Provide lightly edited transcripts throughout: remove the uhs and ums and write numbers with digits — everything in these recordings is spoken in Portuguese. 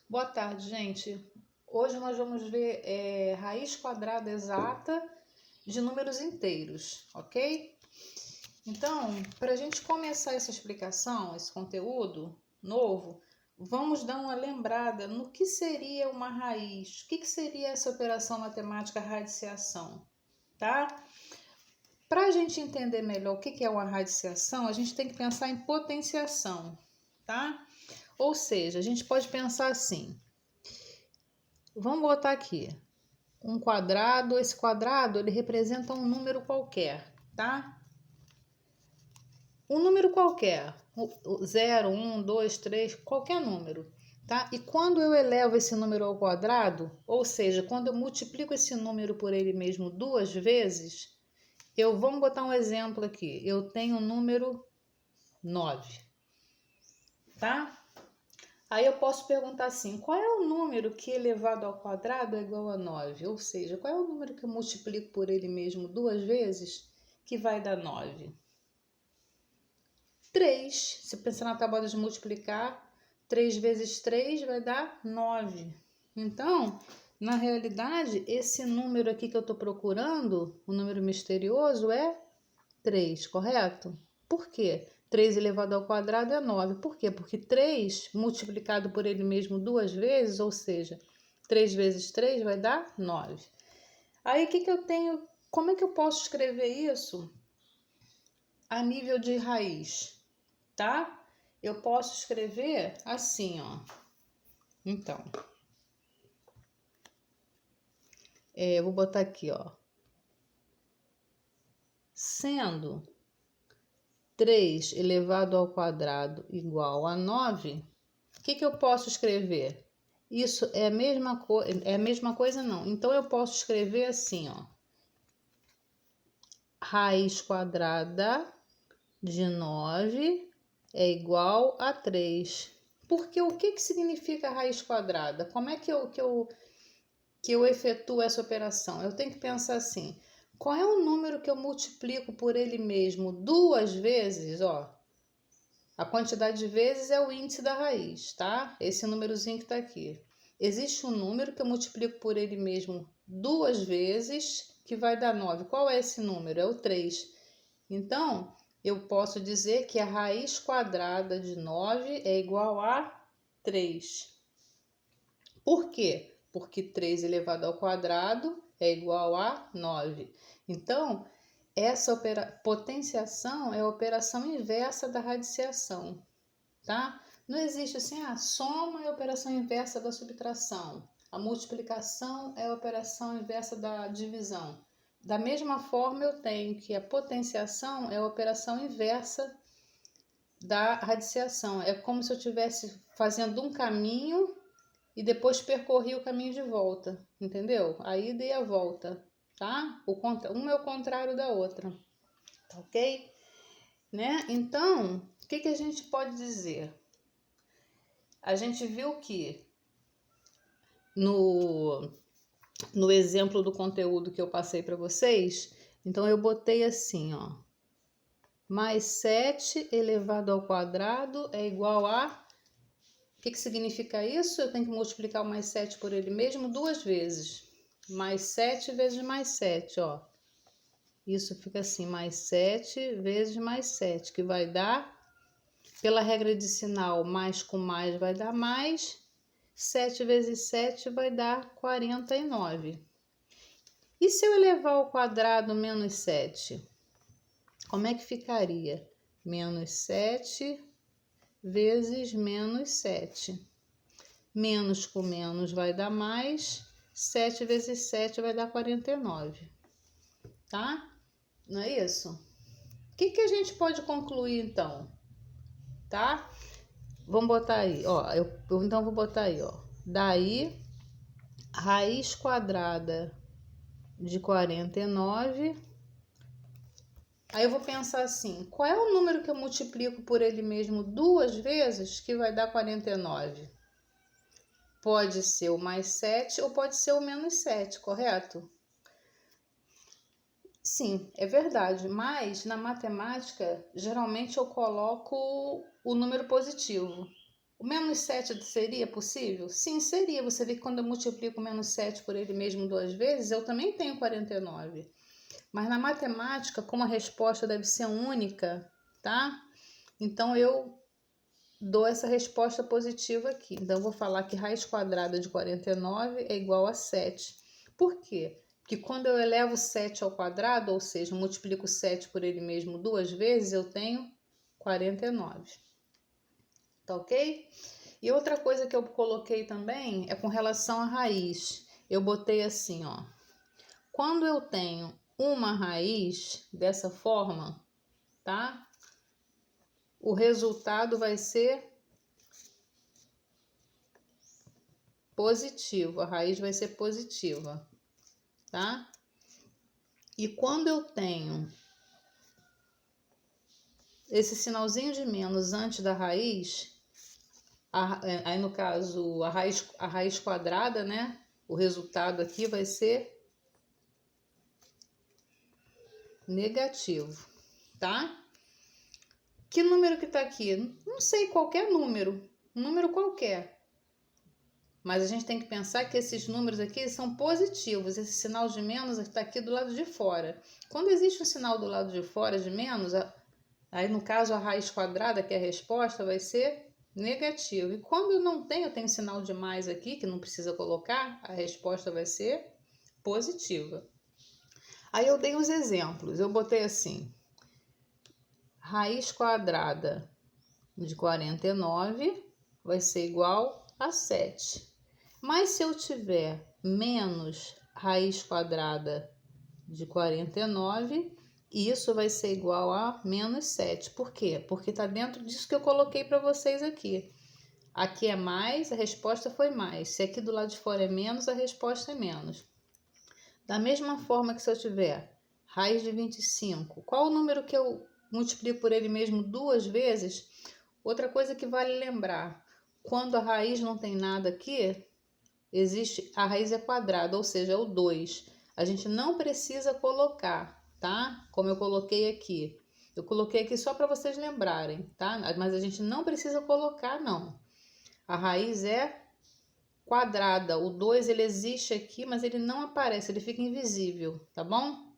Boa tarde, gente. Hoje nós vamos ver raiz quadrada exata de números inteiros, ok? Então, para a gente começar essa explicação, esse conteúdo novo, vamos dar uma lembrada no que seria uma raiz, o que seria essa operação matemática radiciação, tá? Para a gente entender melhor o que é uma radiciação, a gente tem que pensar em potenciação, tá? Ou seja, a gente pode pensar assim. Vamos botar aqui um quadrado. Esse quadrado ele representa um número qualquer, tá? Um número qualquer, 0, 1, 2, 3, qualquer número, tá? E quando eu elevo esse número ao quadrado, ou seja, quando eu multiplico esse número por ele mesmo duas vezes, vamos botar um exemplo aqui. Eu tenho o número 9, tá? Aí eu posso perguntar assim, qual é o número que elevado ao quadrado é igual a 9? Ou seja, qual é o número que eu multiplico por ele mesmo duas vezes que vai dar 9? 3. Se pensar na tábua de multiplicar, 3 vezes 3 vai dar 9. Então, na realidade, esse número aqui que eu estou procurando, o número misterioso, é 3, correto? Por quê? 3 elevado ao quadrado é 9. Por quê? Porque 3 multiplicado por ele mesmo duas vezes, ou seja, 3 vezes 3 vai dar 9. Aí, o que eu tenho? Como é que eu posso escrever isso a nível de raiz, tá? Eu posso escrever assim, ó. Então, eu vou botar aqui, ó. Sendo 3 elevado ao quadrado igual a 9, o que eu posso escrever? Isso é a mesma coisa não. Então eu posso escrever assim, ó. Raiz quadrada de 9 é igual a 3. Porque o que significa raiz quadrada? Como é que eu efetuo essa operação? Eu tenho que pensar assim, qual é o número que eu multiplico por ele mesmo duas vezes, ó? A quantidade de vezes é o índice da raiz, tá? Esse númerozinho que tá aqui. Existe um número que eu multiplico por ele mesmo duas vezes, que vai dar 9. Qual é esse número? É o 3. Então, eu posso dizer que a raiz quadrada de 9 é igual a 3. Por quê? Porque 3 elevado ao quadrado é igual a 9. Então, essa potenciação é a operação inversa da radiciação, tá? Não existe assim, a soma é a operação inversa da subtração, a multiplicação é a operação inversa da divisão. Da mesma forma, eu tenho que a potenciação é a operação inversa da radiciação. É como se eu estivesse fazendo um caminho e depois percorri o caminho de volta, entendeu? A ida e a volta, tá? Uma é o contrário da outra, tá ok? Né? Então, o que a gente pode dizer? A gente viu que no exemplo do conteúdo que eu passei para vocês, então eu botei assim, ó, mais 7 elevado ao quadrado é igual a... O que significa isso? Eu tenho que multiplicar o mais 7 por ele mesmo duas vezes. Mais 7 vezes mais 7, ó. Isso fica assim, mais 7 vezes mais 7, que vai dar, pela regra de sinal, mais com mais vai dar mais. 7 vezes 7 vai dar 49. E se eu elevar ao quadrado menos 7? Como é que ficaria? Menos 7 vezes menos 7. Menos com menos vai dar mais. 7 vezes 7 vai dar 49. Tá? Não é isso? O que a gente pode concluir então? Tá? Vamos botar aí, ó. Então vou botar aí, ó. Daí, raiz quadrada de 49. Aí eu vou pensar assim, qual é o número que eu multiplico por ele mesmo duas vezes que vai dar 49? Pode ser o mais 7 ou pode ser o menos 7, correto? Sim, é verdade, mas na matemática, geralmente eu coloco o número positivo. O menos 7 seria possível? Sim, seria. Você vê que quando eu multiplico o menos 7 por ele mesmo 2 vezes, eu também tenho 49. Mas na matemática, como a resposta deve ser única, tá? Então eu dou essa resposta positiva aqui. Então eu vou falar que raiz quadrada de 49 é igual a 7. Por quê? Porque quando eu elevo 7 ao quadrado, ou seja, multiplico 7 por ele mesmo 2 vezes, eu tenho 49. Tá ok? E outra coisa que eu coloquei também é com relação à raiz. Eu botei assim, ó. Quando eu tenho uma raiz dessa forma, tá? O resultado vai ser positivo. A raiz vai ser positiva, tá? E quando eu tenho esse sinalzinho de menos antes da raiz, aí no caso a raiz quadrada, né? O resultado aqui vai ser negativo, tá? Que número que tá aqui? Não sei, qualquer número, um número qualquer. Mas a gente tem que pensar que esses números aqui são positivos. Esse sinal de menos está aqui do lado de fora. Quando existe um sinal do lado de fora de menos, aí no caso a raiz quadrada, que é a resposta, vai ser negativo. E quando eu não tenho, eu tenho sinal de mais aqui, que não precisa colocar, a resposta vai ser positiva. Aí eu dei uns exemplos. Eu botei assim, raiz quadrada de 49 vai ser igual a 7. Mas se eu tiver menos raiz quadrada de 49, isso vai ser igual a menos 7. Por quê? Porque está dentro disso que eu coloquei para vocês aqui. Aqui é mais, a resposta foi mais. Se aqui do lado de fora é menos, a resposta é menos. Da mesma forma que se eu tiver raiz de 25, qual o número que eu multiplico por ele mesmo 2 vezes? Outra coisa que vale lembrar, quando a raiz não tem nada aqui, existe, a raiz é quadrada, ou seja, é o 2. A gente não precisa colocar, tá? Como eu coloquei aqui. Eu coloquei aqui só para vocês lembrarem, tá? Mas a gente não precisa colocar, não. A raiz é quadrada. O 2 ele existe aqui, mas ele não aparece, ele fica invisível, tá bom?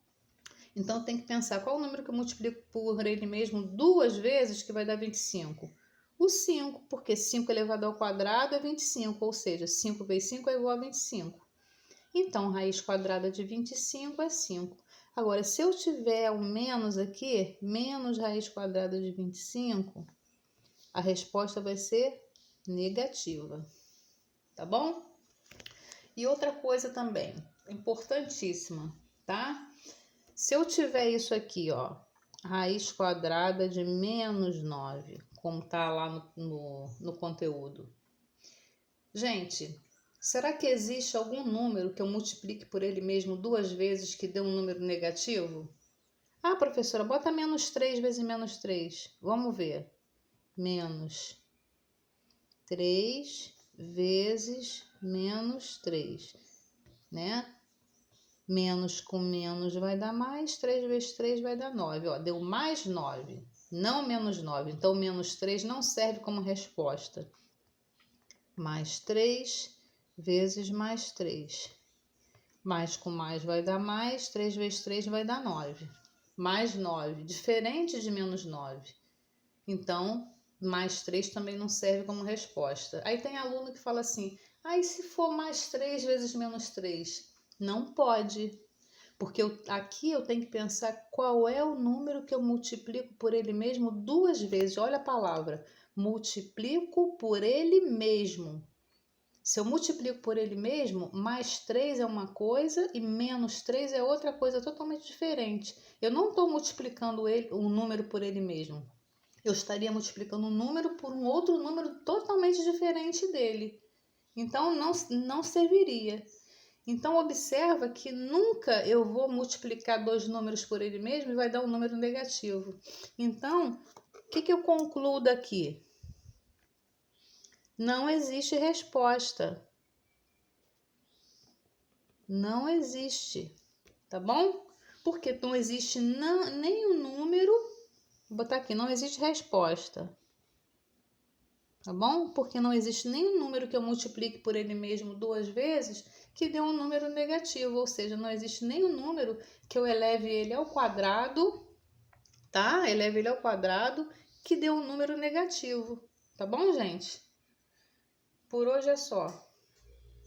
Então tem que pensar qual o número que eu multiplico por ele mesmo 2 vezes que vai dar 25. O 5, porque 5 elevado ao quadrado é 25, ou seja, 5 vezes 5 é igual a 25. Então, raiz quadrada de 25 é 5. Agora, se eu tiver o menos aqui, menos raiz quadrada de 25, a resposta vai ser negativa, tá bom? E outra coisa também, importantíssima, tá? Se eu tiver isso aqui, ó, raiz quadrada de menos 9, como tá lá no conteúdo. Gente, será que existe algum número que eu multiplique por ele mesmo 2 vezes que dê um número negativo? Ah, professora, bota menos 3 vezes menos 3. Vamos ver. Menos 3 vezes menos 3, né? Menos com menos vai dar mais, 3 vezes 3 vai dar 9. Ó, deu mais 9, não menos 9. Então, menos 3 não serve como resposta. Mais 3 vezes mais 3. Mais com mais vai dar mais, 3 vezes 3 vai dar 9. Mais 9, diferente de menos 9. Então, mais 3 também não serve como resposta. Aí tem aluno que fala assim, e se for mais 3 vezes menos 3? Não pode, porque aqui eu tenho que pensar qual é o número que eu multiplico por ele mesmo 2 vezes. Olha a palavra, multiplico por ele mesmo. Se eu multiplico por ele mesmo, mais 3 é uma coisa e menos 3 é outra coisa totalmente diferente. Eu não estou multiplicando um número por ele mesmo. Eu estaria multiplicando um número por um outro número totalmente diferente dele. Então, não serviria. Então, observa que nunca eu vou multiplicar 2 números por ele mesmo e vai dar um número negativo. Então, o que eu concluo daqui? Não existe resposta. Não existe, tá bom? Porque não existe nenhum número. Vou botar aqui, não existe resposta. tá bom? Porque não existe nenhum número que eu multiplique por ele mesmo 2 vezes que dê um número negativo, ou seja, não existe nenhum número que eu eleve ele ao quadrado, tá? Eleve ele ao quadrado que dê um número negativo, tá bom, gente? Por hoje é só.